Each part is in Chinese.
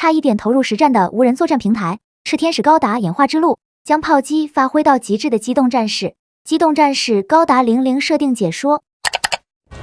差一点投入实战的无人作战平台。赤天使高达演化之路，将炮击发挥到极致的机动战士。机动战士高达00设定解说。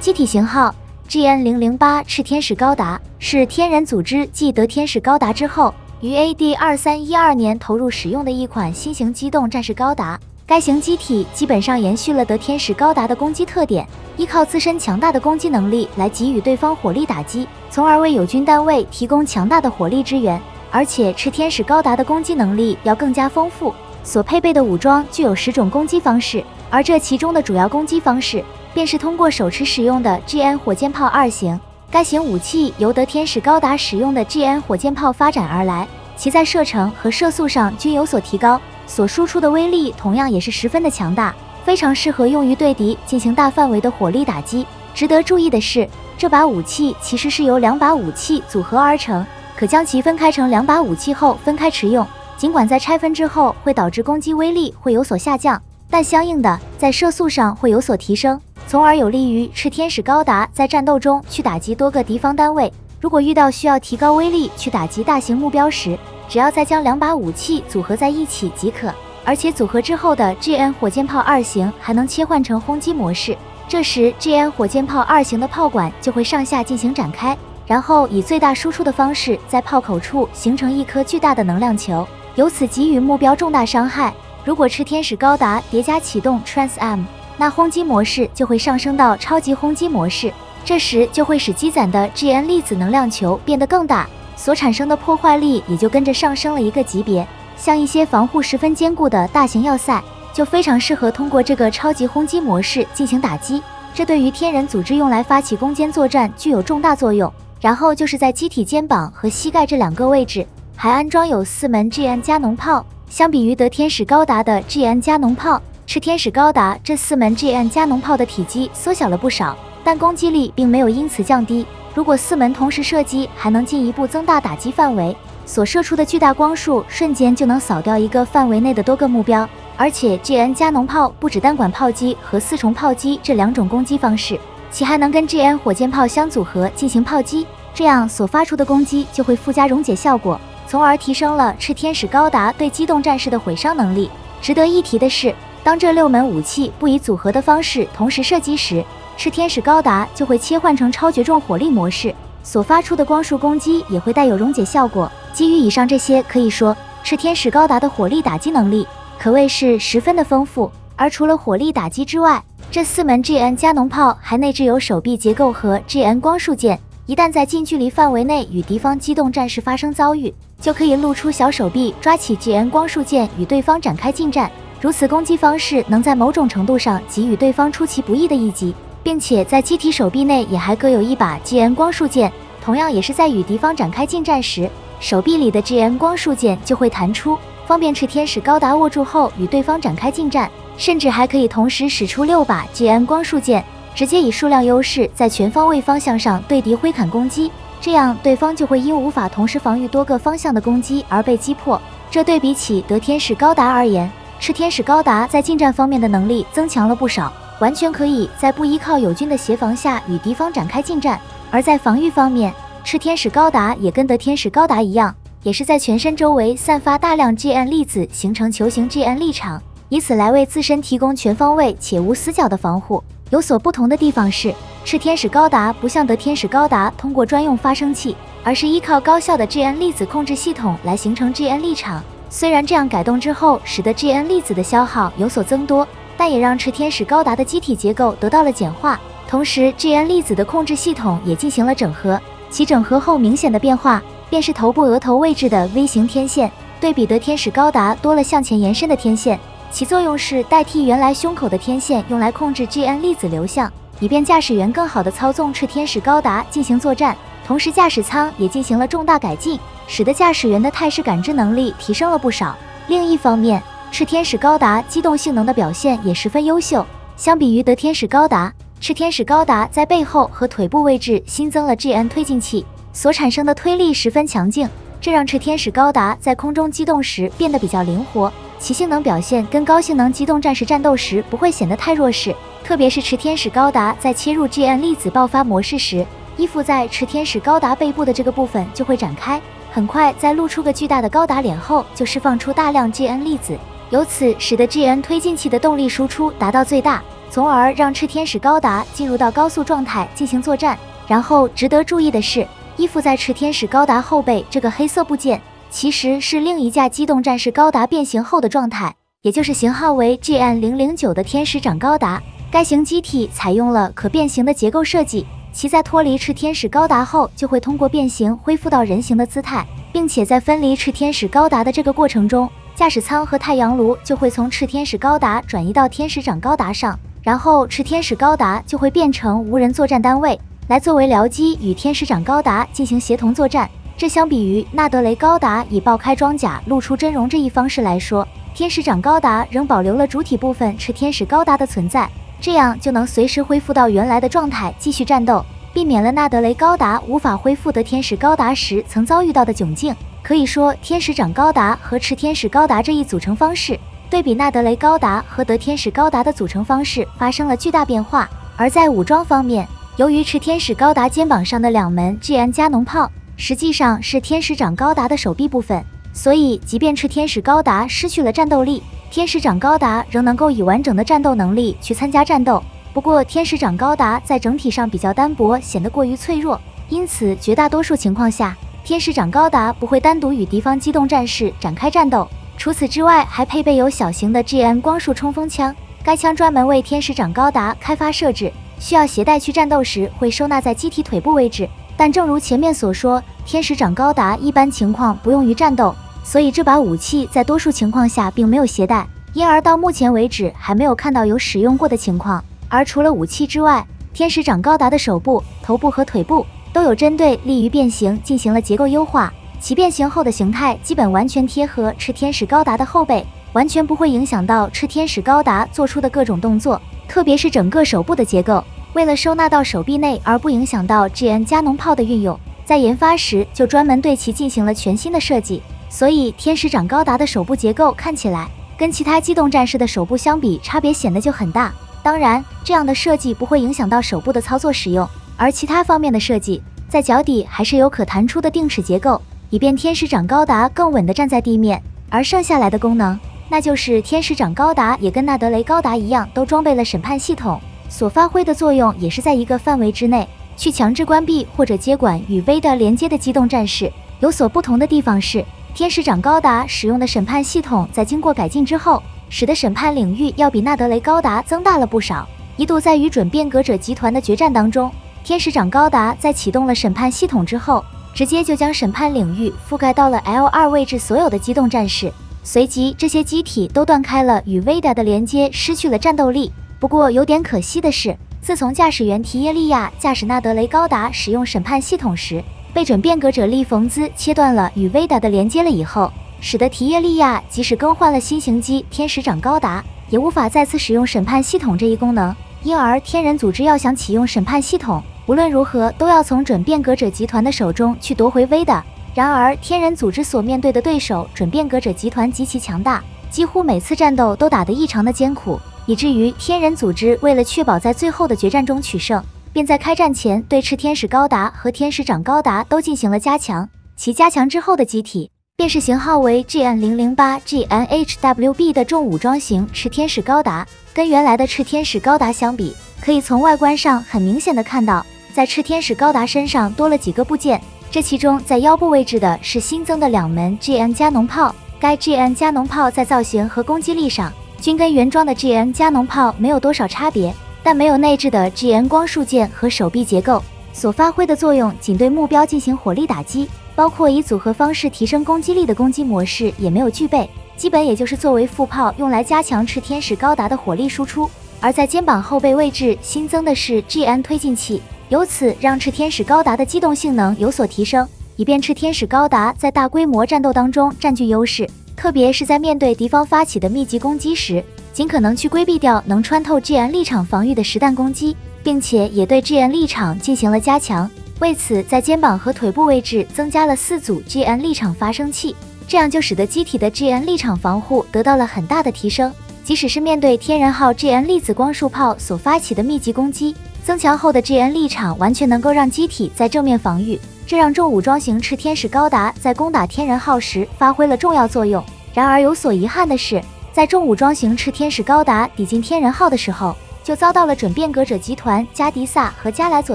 机体型号 GN008 赤天使高达是天人组织继得天使高达之后，于 AD2312年投入使用的一款新型机动战士高达。该型机体基本上延续了得天使高达的攻击特点，依靠自身强大的攻击能力来给予对方火力打击，从而为友军单位提供强大的火力支援。而且赤天使高达的攻击能力要更加丰富，所配备的武装具有10种攻击方式，而这其中的主要攻击方式便是通过手持使用的 GN 火箭炮2型。该型武器由得天使高达使用的 GN 火箭炮发展而来，其在射程和射速上均有所提高，所输出的威力同样也是十分的强大，非常适合用于对敌进行大范围的火力打击。值得注意的是，这把武器其实是由2把武器组合而成，可将其分开成2把武器后分开持用。尽管在拆分之后会导致攻击威力会有所下降，但相应的在射速上会有所提升，从而有利于赤天使高达在战斗中去打击多个敌方单位。如果遇到需要提高威力去打击大型目标时，只要再将2把武器组合在一起即可。而且组合之后的 GN 火箭炮2型还能切换成轰击模式，这时 GN 火箭炮2型的炮管就会上下进行展开，然后以最大输出的方式在炮口处形成一颗巨大的能量球，由此给予目标重大伤害。如果赤天使高达叠加启动 Trans-M， 那轰击模式就会上升到超级轰击模式，这时就会使积攒的 GN 粒子能量球变得更大，所产生的破坏力也就跟着上升了一个级别。像一些防护十分坚固的大型要塞，就非常适合通过这个超级轰击模式进行打击，这对于天人组织用来发起攻坚作战具有重大作用。然后就是在机体肩膀和膝盖这2个位置，还安装有4门 GN 加农炮。相比于得天使高达的 GN 加农炮，赤天使高达这4门 GN 加农炮的体积缩小了不少，但攻击力并没有因此降低。如果4门同时射击，还能进一步增大打击范围，所射出的巨大光束瞬间就能扫掉一个范围内的多个目标。而且 GN 加农炮不只单管炮击和4重炮击这2种攻击方式，其还能跟 GN 火箭炮相组合进行炮击，这样所发出的攻击就会附加溶解效果，从而提升了赤天使高达对机动战士的毁伤能力。值得一提的是，当这6门武器不以组合的方式同时射击时，赤天使高达就会切换成超绝重火力模式，所发出的光束攻击也会带有溶解效果。基于以上这些，可以说赤天使高达的火力打击能力可谓是十分的丰富。而除了火力打击之外，这4门 GN 加农炮还内置有手臂结构和 GN 光束剑，一旦在近距离范围内与敌方机动战士发生遭遇，就可以露出小手臂抓起 GN 光束剑与对方展开近战。如此攻击方式能在某种程度上给予对方出其不意的一击，并且在机体手臂内也还各有1把 GN 光束剑，同样也是在与敌方展开近战时，手臂里的 GN 光束剑就会弹出，方便赤天使高达握住后与对方展开近战。甚至还可以同时使出6把 GN 光束剑，直接以数量优势在全方位方向上对敌挥砍攻击，这样对方就会因无法同时防御多个方向的攻击而被击破。这对比起得天使高达而言，赤天使高达在近战方面的能力增强了不少，完全可以在不依靠友军的协防下与敌方展开近战。而在防御方面，赤天使高达也跟得天使高达一样，也是在全身周围散发大量 GN 粒子形成球形 GN 立场，以此来为自身提供全方位且无死角的防护。有所不同的地方是，赤天使高达不像得天使高达通过专用发生器，而是依靠高效的 GN 粒子控制系统来形成 GN 立场。虽然这样改动之后使得 GN 粒子的消耗有所增多，但也让赤天使高达的机体结构得到了简化，同时 GN 粒子的控制系统也进行了整合。其整合后明显的变化便是头部额头位置的 V 型天线，对比得天使高达多了向前延伸的天线，其作用是代替原来胸口的天线，用来控制 GN 粒子流向，以便驾驶员更好地操纵赤天使高达进行作战。同时驾驶舱也进行了重大改进，使得驾驶员的态势感知能力提升了不少。另一方面，赤天使高达机动性能的表现也十分优秀，相比于得天使高达，赤天使高达在背后和腿部位置新增了 GN 推进器，所产生的推力十分强劲，这让赤天使高达在空中机动时变得比较灵活，其性能表现跟高性能机动战士战斗时不会显得太弱势。特别是赤天使高达在切入 GN 粒子爆发模式时，依附在赤天使高达背部的这个部分就会展开，很快在露出个巨大的高达脸后，就释放出大量 GN 粒子，由此使得 GN 推进器的动力输出达到最大，从而让炽天使高达进入到高速状态进行作战。然后值得注意的是，依附在炽天使高达后背这个黑色部件，其实是另一架机动战士高达变形后的状态，也就是型号为 GN009 的天使长高达。该型机体采用了可变形的结构设计，其在脱离炽天使高达后，就会通过变形恢复到人形的姿态，并且在分离炽天使高达的这个过程中，驾驶舱和太阳炉就会从炽天使高达转移到天使长高达上，然后炽天使高达就会变成无人作战单位，来作为僚机与天使长高达进行协同作战。这相比于纳德雷高达以爆开装甲露出真容这一方式来说，天使长高达仍保留了主体部分炽天使高达的存在，这样就能随时恢复到原来的状态继续战斗，避免了纳德雷高达无法恢复的天使高达时曾遭遇到的窘境。可以说，天使长高达和炽天使高达这一组成方式，对比纳德雷高达和德天使高达的组成方式发生了巨大变化。而在武装方面，由于炽天使高达肩膀上的2门 GN 加农炮实际上是天使长高达的手臂部分，所以即便炽天使高达失去了战斗力，天使长高达仍能够以完整的战斗能力去参加战斗。不过天使长高达在整体上比较单薄，显得过于脆弱，因此绝大多数情况下，天使长高达不会单独与敌方机动战士展开战斗。除此之外，还配备有小型的 GN 光束冲锋枪，该枪专门为天使长高达开发设置，需要携带去战斗时会收纳在机体腿部位置。但正如前面所说，天使长高达一般情况不用于战斗，所以这把武器在多数情况下并没有携带，因而到目前为止还没有看到有使用过的情况。而除了武器之外，天使长高达的手部、头部和腿部都有针对利于变形进行了结构优化，其变形后的形态基本完全贴合炽天使高达的后背，完全不会影响到炽天使高达做出的各种动作，特别是整个手部的结构。为了收纳到手臂内而不影响到 GN 加农炮的运用，在研发时就专门对其进行了全新的设计，所以天使长高达的手部结构看起来跟其他机动战士的手部相比，差别显得就很大。当然，这样的设计不会影响到手部的操作使用，而其他方面的设计，在脚底还是有可弹出的定齿结构，以便天使长高达更稳地站在地面。而剩下来的功能，那就是天使长高达也跟纳德雷高达一样，都装备了审判系统，所发挥的作用也是在一个范围之内去强制关闭或者接管与 VEDA 连接的机动战士。有所不同的地方是，天使长高达使用的审判系统在经过改进之后，使得审判领域要比纳德雷高达增大了不少。一度在与准变革者集团的决战当中，天使长高达在启动了审判系统之后，直接就将审判领域覆盖到了 L2 位置所有的机动战士，随即这些机体都断开了与 VEDA 的连接，失去了战斗力。不过有点可惜的是，自从驾驶员提耶利亚驾驶纳德雷高达使用审判系统时，被准变革者利冯兹切断了与 VEDA 的连接了以后，使得提耶利亚即使更换了新型机天使长高达，也无法再次使用审判系统这一功能。因而天人组织要想启用审判系统，无论如何都要从准变革者集团的手中去夺回 VEDA。然而天人组织所面对的对手准变革者集团极其强大，几乎每次战斗都打得异常的艰苦，以至于天人组织为了确保在最后的决战中取胜，便在开战前对炽天使高达和天使长高达都进行了加强。其加强之后的机体便是型号为 GN008 GNHWB 的重武装型炽天使高达。跟原来的炽天使高达相比，可以从外观上很明显的看到，在炽天使高达身上多了几个部件。这其中在腰部位置的是新增的2门 GN 加农炮，该 GN 加农炮在造型和攻击力上均跟原装的 GN 加农炮没有多少差别，但没有内置的 GN 光束键和手臂结构，所发挥的作用仅对目标进行火力打击，包括以组合方式提升攻击力的攻击模式也没有具备，基本也就是作为副炮用来加强炽天使高达的火力输出。而在肩膀后背位置新增的是 GN 推进器，由此让炽天使高达的机动性能有所提升，以便炽天使高达在大规模战斗当中占据优势，特别是在面对敌方发起的密集攻击时，尽可能去规避掉能穿透 GN 立场防御的实弹攻击，并且也对 GN 立场进行了加强。为此，在肩膀和腿部位置增加了4组 GN 立场发生器，这样就使得机体的 GN 立场防护得到了很大的提升。即使是面对天人号 GN 粒子光束炮所发起的密集攻击，增强后的 GN 立场完全能够让机体在正面防御，这让重武装型赤天使高达在攻打天人号时发挥了重要作用。然而有所遗憾的是，在重武装型赤天使高达抵近天人号的时候，就遭到了准变革者集团加迪萨和加莱佐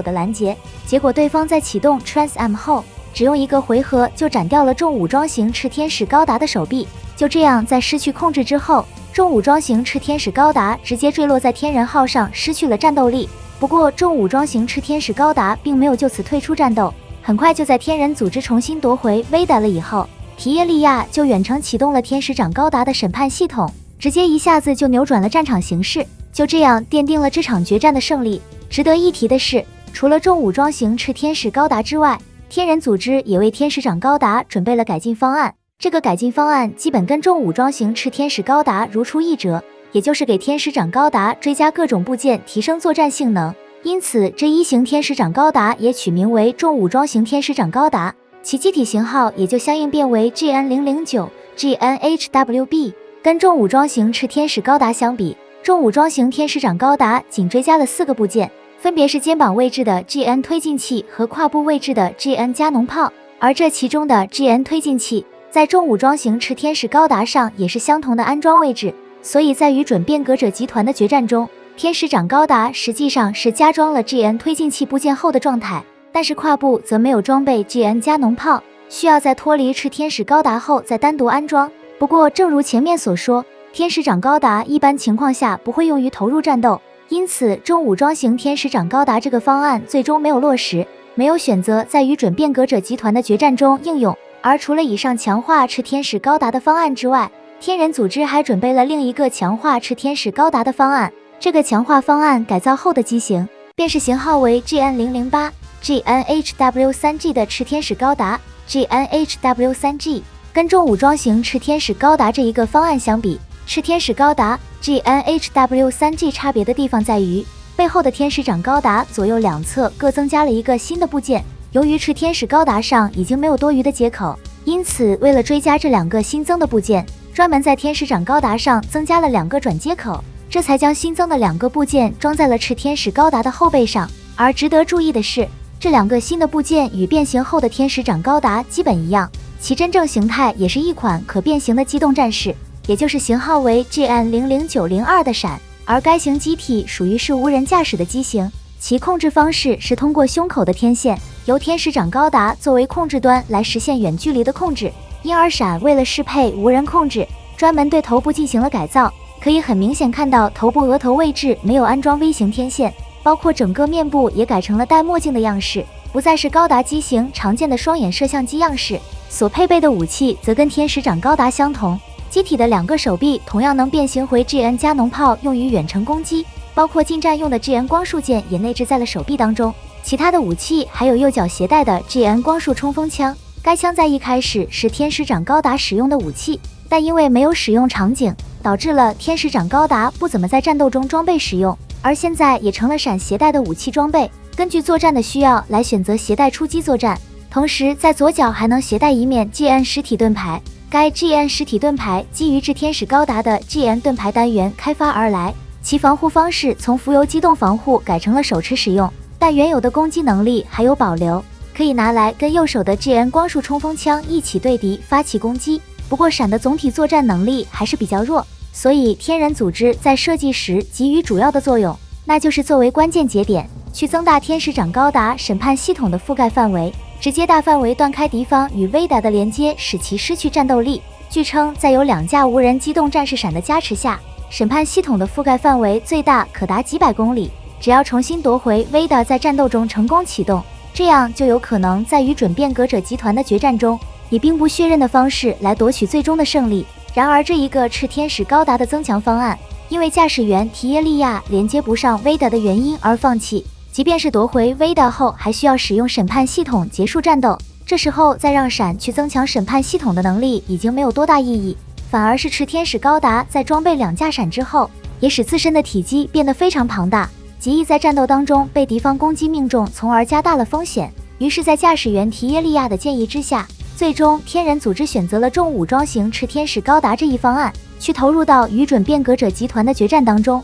的拦截，结果对方在启动 Trans M 后，只用一个回合就斩掉了重武装型赤天使高达的手臂。就这样，在失去控制之后，重武装型赤天使高达直接坠落在天人号上，失去了战斗力。不过，重武装型赤天使高达并没有就此退出战斗，很快就在天人组织重新夺回威达了以后，提耶利亚就远程启动了天使长高达的审判系统，直接一下子就扭转了战场形势，就这样奠定了这场决战的胜利。值得一提的是，除了重武装型赤天使高达之外，天人组织也为天使长高达准备了改进方案。这个改进方案基本跟重武装型赤天使高达如出一辙，也就是给天使长高达追加各种部件，提升作战性能。因此，这一型天使长高达也取名为重武装型天使长高达，其机体型号也就相应变为 GN009 GNHWB。跟重武装型赤天使高达相比，重武装型天使长高达仅追加了4个部件，分别是肩膀位置的 GN 推进器和胯部位置的 GN 加农炮，而这其中的 GN 推进器在重武装型赤天使高达上也是相同的安装位置，所以在与准变革者集团的决战中，天使长高达实际上是加装了 GN 推进器部件后的状态，但是胯部则没有装备 GN 加农炮，需要在脱离赤天使高达后再单独安装。不过正如前面所说，天使长高达一般情况下不会用于投入战斗，因此重武装型天使长高达这个方案最终没有落实，没有选择在与准变革者集团的决战中应用。而除了以上强化赤天使高达的方案之外，天人组织还准备了另一个强化赤天使高达的方案。这个强化方案改造后的机型便是型号为 GN008 GNHW3G 的赤天使高达。 GNHW3G 跟重武装型赤天使高达这一个方案相比，赤天使高达 GNHW3G 差别的地方在于，背后的天使长高达左右两侧各增加了一个新的部件。由于赤天使高达上已经没有多余的接口，因此为了追加这2个新增的部件，专门在天使长高达上增加了2个转接口，这才将新增的2个部件装在了赤天使高达的后背上。而值得注意的是，这2个新的部件与变形后的天使长高达基本一样，其真正形态也是一款可变形的机动战士，也就是型号为 GN00902 的闪，而该型机体属于是无人驾驶的机型，其控制方式是通过胸口的天线，由天使长高达作为控制端来实现远距离的控制。因而闪为了适配无人控制，专门对头部进行了改造，可以很明显看到头部额头位置没有安装微型天线，包括整个面部也改成了戴墨镜的样式，不再是高达机型常见的双眼摄像机样式。所配备的武器则跟天使长高达相同，机体的2个手臂同样能变形回 GN 加农炮，用于远程攻击，包括近战用的 GN 光束剑也内置在了手臂当中。其他的武器还有右脚携带的 GN 光束冲锋枪，该枪在一开始是天使长高达使用的武器，但因为没有使用场景，导致了天使长高达不怎么在战斗中装备使用，而现在也成了闪携带的武器装备，根据作战的需要来选择携带出击作战。同时在左脚还能携带一面 GN 实体盾牌，该 GN 实体盾牌基于至天使高达的 GN 盾牌单元开发而来，其防护方式从浮游机动防护改成了手持使用，但原有的攻击能力还有保留，可以拿来跟右手的 GN 光束冲锋枪一起对敌发起攻击。不过闪的总体作战能力还是比较弱，所以天人组织在设计时给予主要的作用，那就是作为关键节点去增大天使长高达审判系统的覆盖范围，直接大范围断开敌方与威达的连接，使其失去战斗力。据称在有2架无人机动战士闪的加持下，审判系统的覆盖范围最大可达几百公里，只要重新夺回威达在战斗中成功启动，这样就有可能在与准变革者集团的决战中以兵不血刃的方式来夺取最终的胜利。然而这一个赤天使高达的增强方案因为驾驶员提耶利亚连接不上威达的原因而放弃，即便是夺回威达后还需要使用审判系统结束战斗，这时候再让闪去增强审判系统的能力已经没有多大意义，反而是赤天使高达在装备2架闪之后，也使自身的体积变得非常庞大，极易在战斗当中被敌方攻击命中，从而加大了风险。于是在驾驶员提耶利亚的建议之下，最终天人组织选择了重武装型赤天使高达这一方案，去投入到与准变革者集团的决战当中。